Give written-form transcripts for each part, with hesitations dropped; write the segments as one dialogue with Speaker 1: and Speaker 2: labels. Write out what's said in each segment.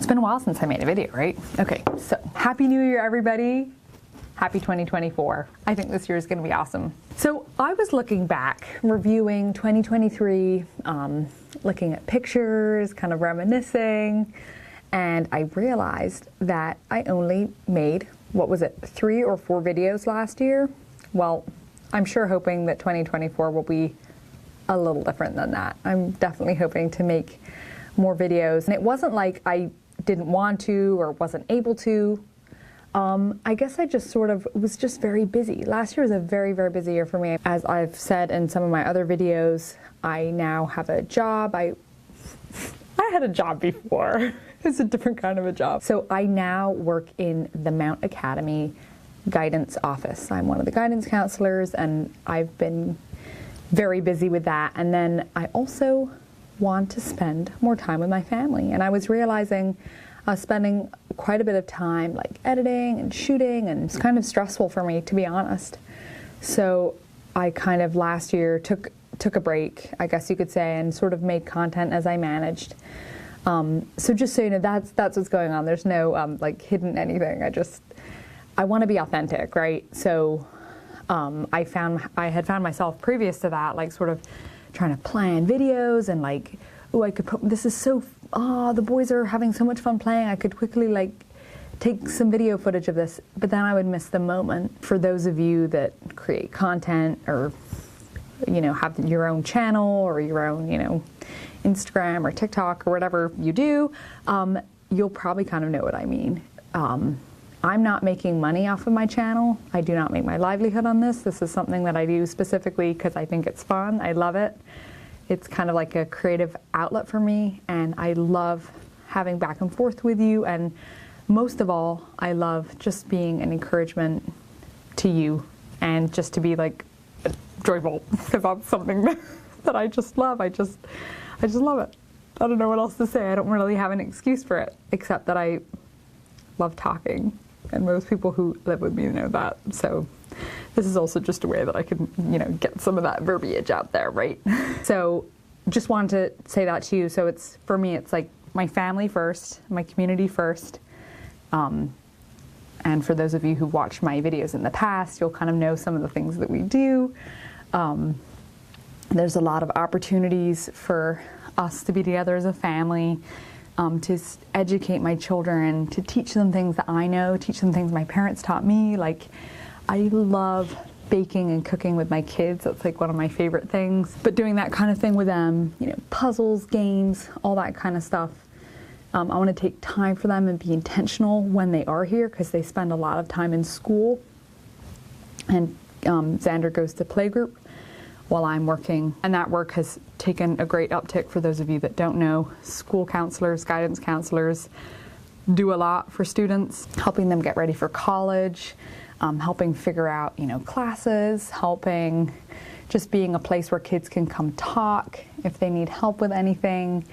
Speaker 1: It's been a while since I made a video, right? Okay, so Happy New Year, everybody. Happy 2024. I think this year is going to be awesome. So I was looking back, reviewing 2023, looking at pictures, kind of reminiscing, and I realized that I only made, 3 or 4 videos last year? Well, I'm sure hoping that 2024 will be a little different than that. I'm definitely hoping to make more videos. And it wasn't like I didn't want to or wasn't able to. I guess I just sort of was just very busy. Last year was a very, very busy year for me. As I've said in some of my other videos, I now have a job. I had a job before. It's a different kind of a job. So I now work in the Mount Academy guidance office. I'm one of the guidance counselors, and I've been very busy with that. And then I also want to spend more time with my family. And I was realizing I was spending quite a bit of time like editing and shooting, and it's kind of stressful for me, to be honest. So I kind of last year took a break, I guess you could say, and sort of made content as I managed. So just so you know, that's what's going on. There's no like hidden anything. I want to be authentic, right? So I had found myself previous to that, like sort of trying to plan videos and like, oh, I could put, this is so, the boys are having so much fun playing. I could quickly like take some video footage of this, but then I would miss the moment. For those of you that create content or, you know, have your own channel or your own, you know, Instagram or TikTok or whatever you do, you'll probably kind of know what I mean. I'm not making money off of my channel. I do not make my livelihood on this. This is something that I do specifically because I think it's fun. I love it. It's kind of like a creative outlet for me, and I love having back and forth with you, and most of all, I love just being an encouragement to you and just to be like joyful, because that's something that I just love. I just love it. I don't know what else to say. I don't really have an excuse for it, except that I love talking. And most people who live with me know that. So this is also just a way that I can, you know, get some of that verbiage out there, right? So just wanted to say that to you. So it's, for me, it's like my family first, my community first. And for those of you who watched my videos in the past, you'll kind of know some of the things that we do. There's a lot of opportunities for us to be together as a family. To educate my children, to teach them things that I know, teach them things my parents taught me. Like, I love baking and cooking with my kids. That's like one of my favorite things. But doing that kind of thing with them, you know, puzzles, games, all that kind of stuff. I want to take time for them and be intentional when they are here, because they spend a lot of time in school. And Xander goes to playgroup while I'm working, and that work has taken a great uptick. For those of you that don't know, school counselors, guidance counselors do a lot for students, helping them get ready for college, helping figure out, you know, classes, helping just being a place where kids can come talk if they need help with anything,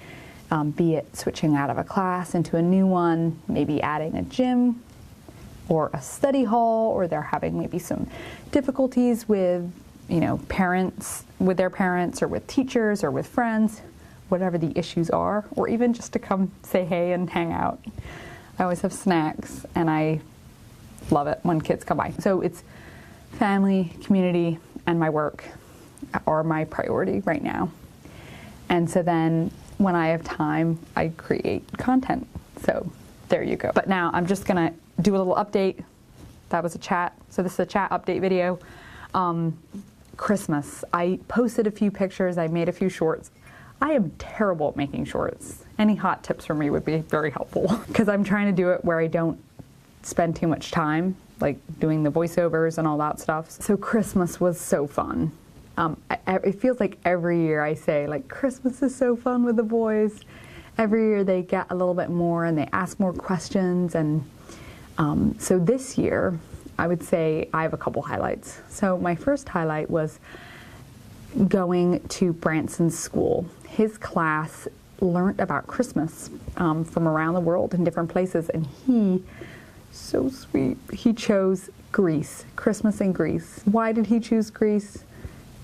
Speaker 1: be it switching out of a class into a new one, maybe adding a gym or a study hall, or they're having maybe some difficulties with, you know, parents, with their parents or with teachers or with friends, whatever the issues are, or even just to come say hey and hang out. I always have snacks, and I love it when kids come by. So it's family, community, and my work are my priority right now. And so then when I have time, I create content. So there you go. But now I'm just gonna do a little update. That was a chat. So this is a chat update video. Christmas. I posted a few pictures. I made a few shorts. I am terrible at making shorts. Any hot tips from me would be very helpful, because I'm trying to do it where I don't spend too much time, like doing the voiceovers and all that stuff. So Christmas was so fun. It feels like every year I say, like, Christmas is so fun with the boys. Every year they get a little bit more and they ask more questions. And so this year, I would say I have a couple highlights. So my first highlight was going to Branson's school. His class learned about Christmas from around the world in different places, and he, so sweet, he chose Greece, Christmas in Greece. Why did he choose Greece?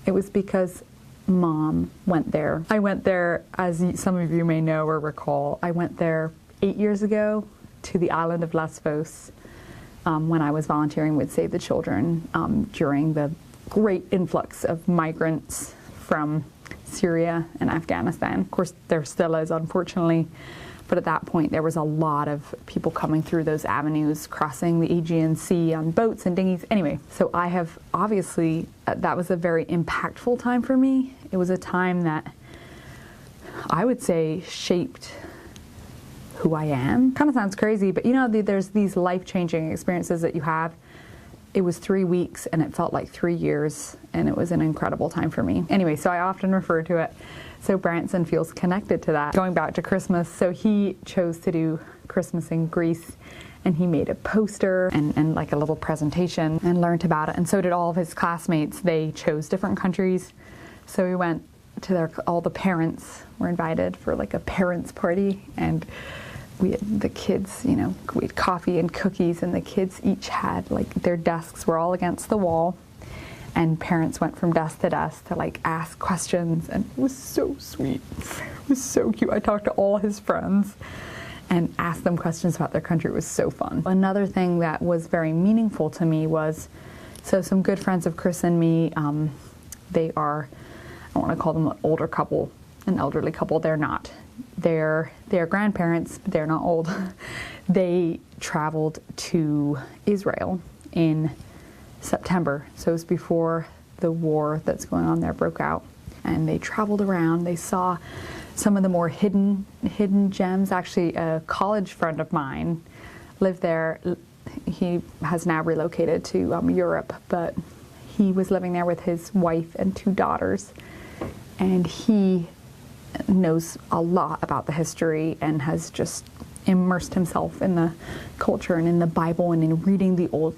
Speaker 1: It was because Mom went there. I went there, as some of you may know or recall, I went there 8 years ago to the island of Lesbos when I was volunteering with Save the Children during the great influx of migrants from Syria and Afghanistan. Of course, there still is, unfortunately, but at that point there was a lot of people coming through those avenues, crossing the Aegean Sea on boats and dinghies. Anyway, so I have obviously, that was a very impactful time for me. It was a time that I would say shaped who I am. Kind of sounds crazy, but you know, there's these life-changing experiences that you have. It was 3 weeks and it felt like 3 years, and it was an incredible time for me. Anyway, so I often refer to it. So Branson feels connected to that. Going back to Christmas, so he chose to do Christmas in Greece, and he made a poster and like a little presentation and learned about it. And so did all of his classmates. They chose different countries. So we went to all the parents were invited for like a parents party, and we had the kids, you know, we had coffee and cookies, and the kids each had like their desks were all against the wall, and parents went from desk to desk to like ask questions, and it was so sweet. It was so cute. I talked to all his friends and asked them questions about their country. It was so fun. Another thing that was very meaningful to me was, so some good friends of Chris and me, they are, I don't want to call them an older couple, an elderly couple. They're not. They're grandparents, but they're not old. They traveled to Israel in September, so it was before the war that's going on there broke out. And they traveled around. They saw some of the more hidden gems. Actually, a college friend of mine lived there. He has now relocated to Europe, but he was living there with his wife and 2 daughters, and he knows a lot about the history and has just immersed himself in the culture and in the Bible and in reading the old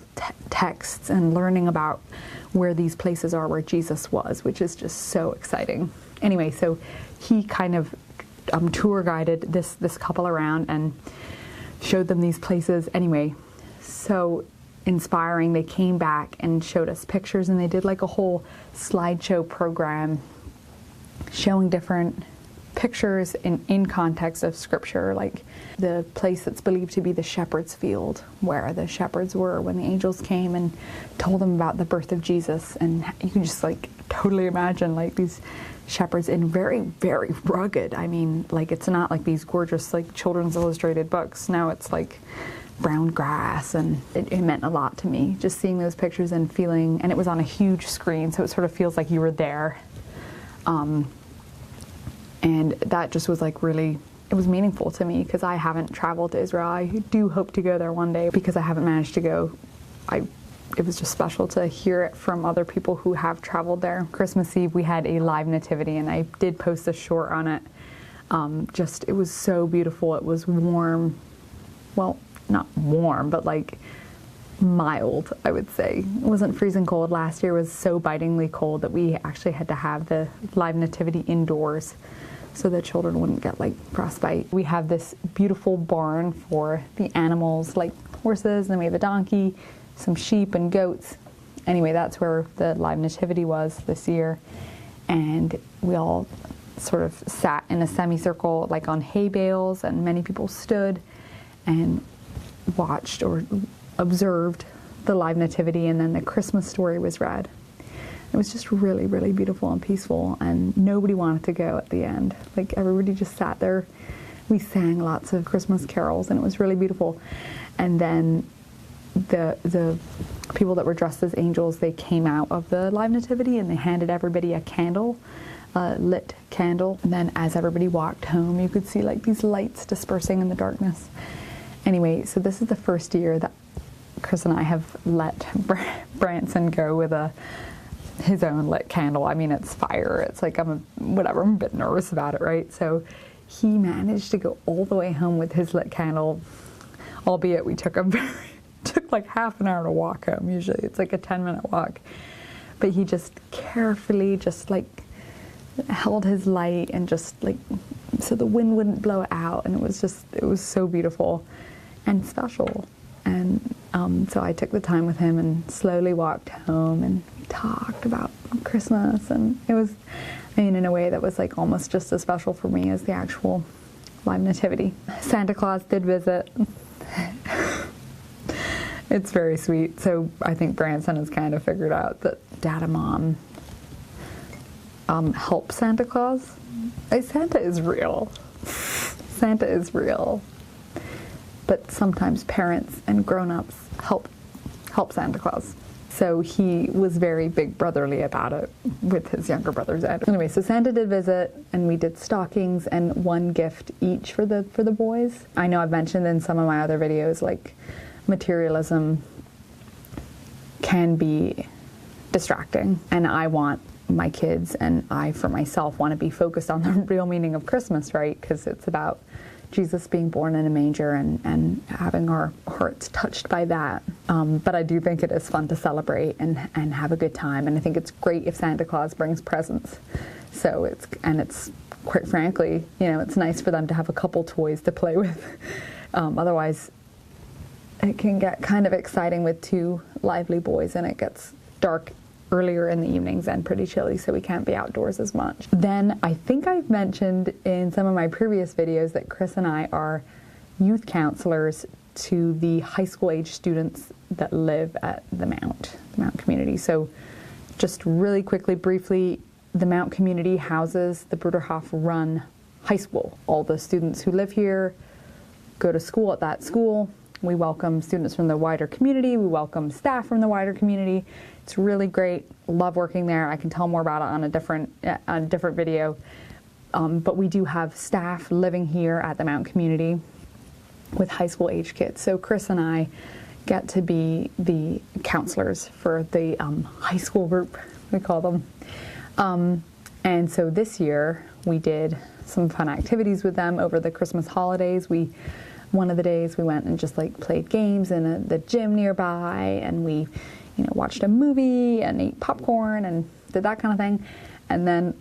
Speaker 1: texts and learning about where these places are where Jesus was, which is just so exciting. Anyway, so he kind of tour guided this couple around and showed them these places. Anyway, so inspiring. They came back and showed us pictures, and they did like a whole slideshow program showing different pictures in context of scripture, like the place that's believed to be the shepherd's field, where the shepherds were when the angels came and told them about the birth of Jesus. And you can just like totally imagine like these shepherds in very, very rugged. I mean, like it's not like these gorgeous like children's illustrated books. No, it's like brown grass, and it meant a lot to me just seeing those pictures and feeling, and it was on a huge screen, so it sort of feels like you were there. And that just was like really, it was meaningful to me because I haven't traveled to Israel. I do hope to go there one day because I haven't managed to go. It was just special to hear it from other people who have traveled there. Christmas Eve, we had a live nativity, and I did post a short on it. It was so beautiful. It was warm. Well, not warm, but like mild, I would say. It wasn't freezing cold. Last year was so bitingly cold that we actually had to have the live nativity indoors so the children wouldn't get like frostbite. We have this beautiful barn for the animals, like horses, and then we have a donkey, some sheep and goats. Anyway, that's where the live nativity was this year, and we all sort of sat in a semicircle like on hay bales, and many people stood and watched or observed the live nativity, and then the Christmas story was read. It was just really, really beautiful and peaceful, and nobody wanted to go at the end. Like everybody just sat there. We sang lots of Christmas carols, and it was really beautiful. And then the people that were dressed as angels, they came out of the live nativity and they handed everybody a candle, a lit candle. And then as everybody walked home, you could see like these lights dispersing in the darkness. Anyway, so this is the first year that Chris and I have let Branson go with his own lit candle. I mean, it's fire. It's like, I'm a bit nervous about it, right? So he managed to go all the way home with his lit candle, albeit we took like half an hour to walk home. Usually it's like a 10-minute walk. But he just carefully just like held his light and just like, so the wind wouldn't blow it out. And it was so beautiful and special. And so I took the time with him and slowly walked home, and we talked about Christmas, and it was, I mean, in a way that was like almost just as special for me as the actual live nativity. Santa Claus did visit. It's very sweet. So I think Branson has kind of figured out that Dad and Mom help Santa Claus. Santa is real. Santa is real. But sometimes parents and grown-ups help Santa Claus. So he was very big brotherly about it with his younger brother's Ed. Anyway, so Santa did visit, and we did stockings and one gift each for the boys. I know I've mentioned in some of my other videos, like, materialism can be distracting, and I want my kids and I for myself want to be focused on the real meaning of Christmas, right? Because it's about Jesus being born in a manger and having our hearts touched by that. But I do think it is fun to celebrate and have a good time, and I think it's great if Santa Claus brings presents. So it's quite frankly, it's nice for them to have a couple toys to play with. Otherwise, it can get kind of exciting with two lively boys, and it gets dark earlier in the evenings and pretty chilly, so we can't be outdoors as much. Then I think I've mentioned in some of my previous videos that Chris and I are youth counselors to the high school age students that live at the Mount community. So just really quickly, briefly, the Mount community houses the Bruderhof run high school. All the students who live here go to school at that school. We welcome students from the wider community. We welcome staff from the wider community. It's really great. Love working there. I can tell more about it on a different video. But we do have staff living here at the Mount community with high school age kids. So Chris and I get to be the counselors for the high school group, we call them. And so this year we did some fun activities with them over the Christmas holidays. One of the days we went and just played games in the gym nearby, and we watched a movie and ate popcorn and did that kind of thing. And then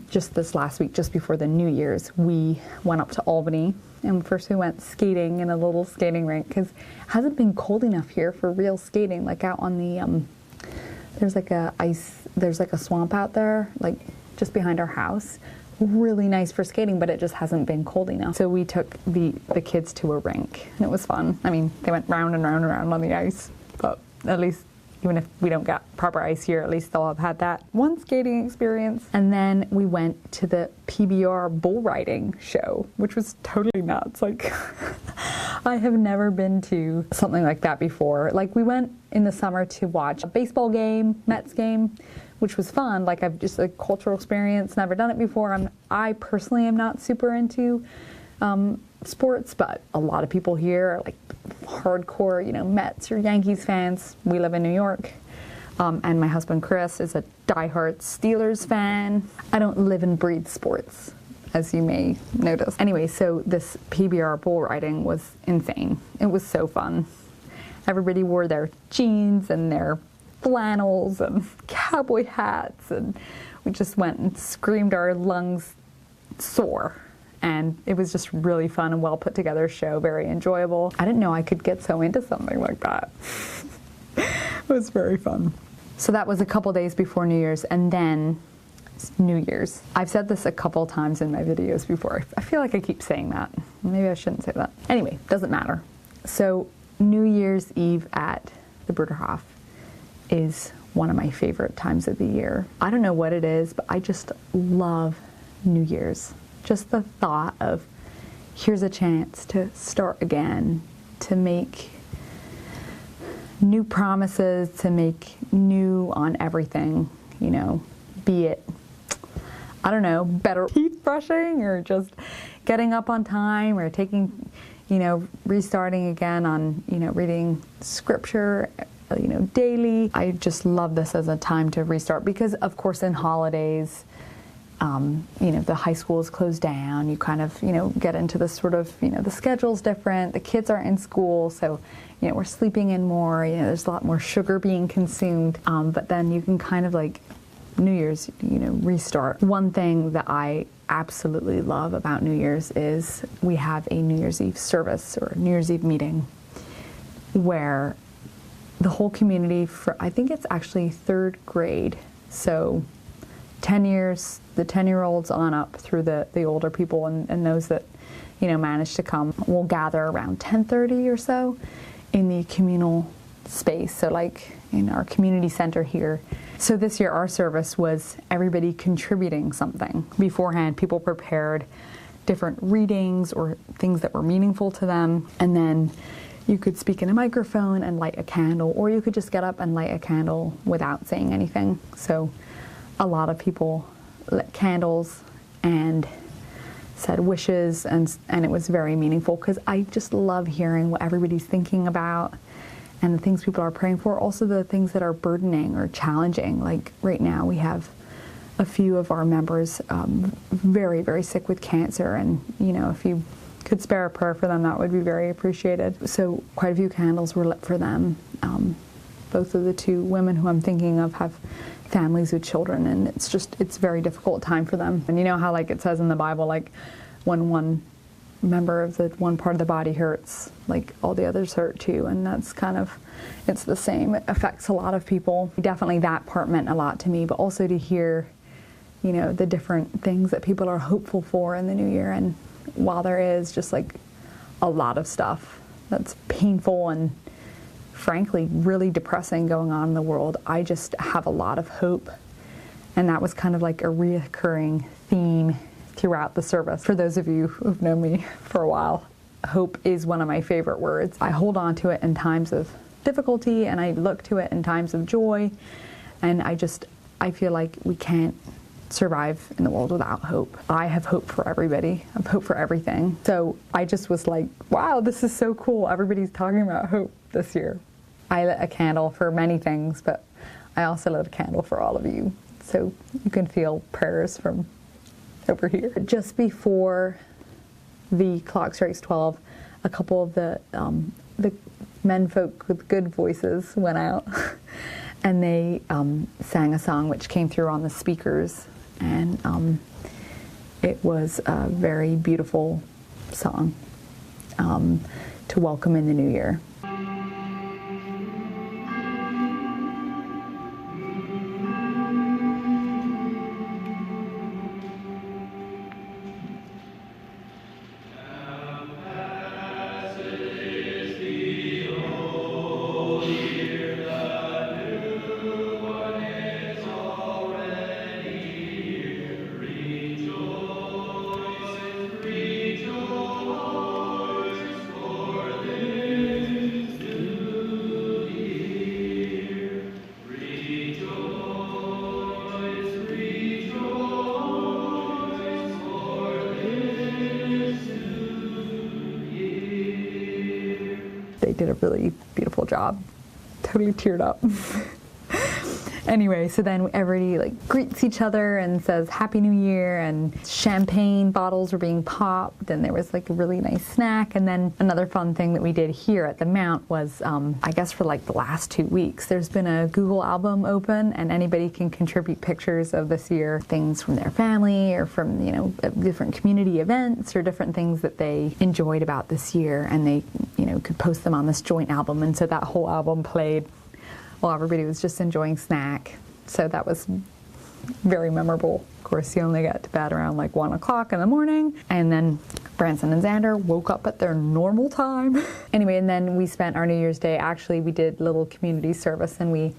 Speaker 1: just this last week, just before the New Year's, we went up to Albany, and first we went skating in a little skating rink because it hasn't been cold enough here for real skating. Like out on the there's a swamp out there, like just behind our house. Really nice for skating, but it just hasn't been cold enough. So we took the kids to a rink, and it was fun. I mean, they went round and round and round on the ice, but at least, even if we don't get proper ice here, at least they'll have had that one skating experience. And then we went to the PBR bull riding show, which was totally nuts. Like, I have never been to something like that before. Like, we went in the summer to watch a baseball game, Mets game, which was fun. Like, I've just a cultural experience, never done it before. I personally am not super into sports, but a lot of people here are like hardcore, Mets or Yankees fans. We live in New York, and my husband Chris is a diehard Steelers fan. I don't live and breathe sports, as you may notice. Anyway, so this PBR bull riding was insane. It was so fun. Everybody wore their jeans and their flannels and cowboy hats, and we just went and screamed our lungs sore. And it was just really fun and well put together show, very enjoyable. I didn't know I could get so into something like that. It was very fun. So that was a couple days before New Year's, and then New Year's. I've said this a couple times in my videos before. I feel like I keep saying that. Maybe I shouldn't say that. Anyway, doesn't matter. So New Year's Eve at the Bruderhof is one of my favorite times of the year. I don't know what it is, but I just love New Year's. Just the thought of, here's a chance to start again, to make new promises, to make new on everything, be it, I don't know, better teeth brushing, or just getting up on time, or taking, restarting again on, reading scripture, daily. I just love this as a time to restart, because of course in holidays, the high school is closed down. You kind of, get into this sort of, the schedule's different. The kids aren't in school, so, we're sleeping in more. There's a lot more sugar being consumed. But then you can kind of like New Year's, restart. One thing that I absolutely love about New Year's is we have a New Year's Eve service, or New Year's Eve meeting, where the whole community, I think it's actually 3rd grade, so 10 years, the 10-year-olds on up through the older people and those that, manage to come. We'll gather around 10:30 or so in the communal space, so like in our community center here. So this year our service was everybody contributing something. Beforehand, people prepared different readings or things that were meaningful to them, and then you could speak in a microphone and light a candle, or you could just get up and light a candle without saying anything. So a lot of people lit candles and said wishes, and it was very meaningful, because I just love hearing what everybody's thinking about and the things people are praying for, also the things that are burdening or challenging. Like right now we have a few of our members very, very sick with cancer, and if you could spare a prayer for them, that would be very appreciated. So quite a few candles were lit for them. Both of the two women who I'm thinking of have families with children, and it's a very difficult time for them. And you know how like it says in the Bible, like when one member of the one part of the body hurts, like all the others hurt too, and that's it's the same. It affects a lot of people. Definitely that part meant a lot to me, but also to hear, the different things that people are hopeful for in the new year. And while there is just like a lot of stuff that's painful and frankly really depressing going on in the world, I just have a lot of hope. And that was kind of like a reoccurring theme throughout the service. For those of you who've known me for a while, hope is one of my favorite words. I hold on to it in times of difficulty, and I look to it in times of joy, and I feel like we can't survive in the world without hope. I have hope for everybody. I have hope for everything. So I just was like, wow, this is so cool. Everybody's talking about hope this year. I lit a candle for many things, but I also lit a candle for all of you, so you can feel prayers from over here. Just before the clock strikes 12, a couple of the menfolk with good voices went out and they sang a song which came through on the speakers, and it was a very beautiful song to welcome in the new year. They did a really beautiful job. Totally teared up. Anyway, so then everybody like greets each other and says Happy New Year, and champagne bottles were being popped, and there was like a really nice snack. And then another fun thing that we did here at the Mount was, I guess for like the last 2 weeks, there's been a Google album open, and anybody can contribute pictures of this year, things from their family or from, different community events or different things that they enjoyed about this year, and they, could post them on this joint album. And so that whole album played while everybody was just enjoying snack. So that was very memorable. Of course, you only got to bed around like 1 o'clock in the morning, and then Branson and Xander woke up at their normal time. Anyway, and then we spent our New Year's Day, actually we did a little community service, and we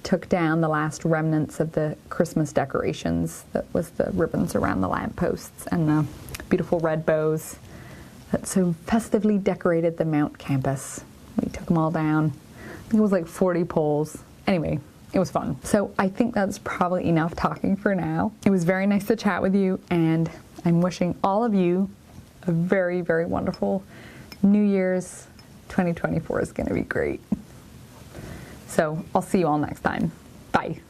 Speaker 1: took down the last remnants of the Christmas decorations. That was the ribbons around the lampposts and the beautiful red bows that so festively decorated the Mount campus. We took them all down. I think it was like 40 poles. Anyway, it was fun. So I think that's probably enough talking for now. It was very nice to chat with you, and I'm wishing all of you a very, very wonderful New Year's. 2024 is going to be great. So I'll see you all next time. Bye.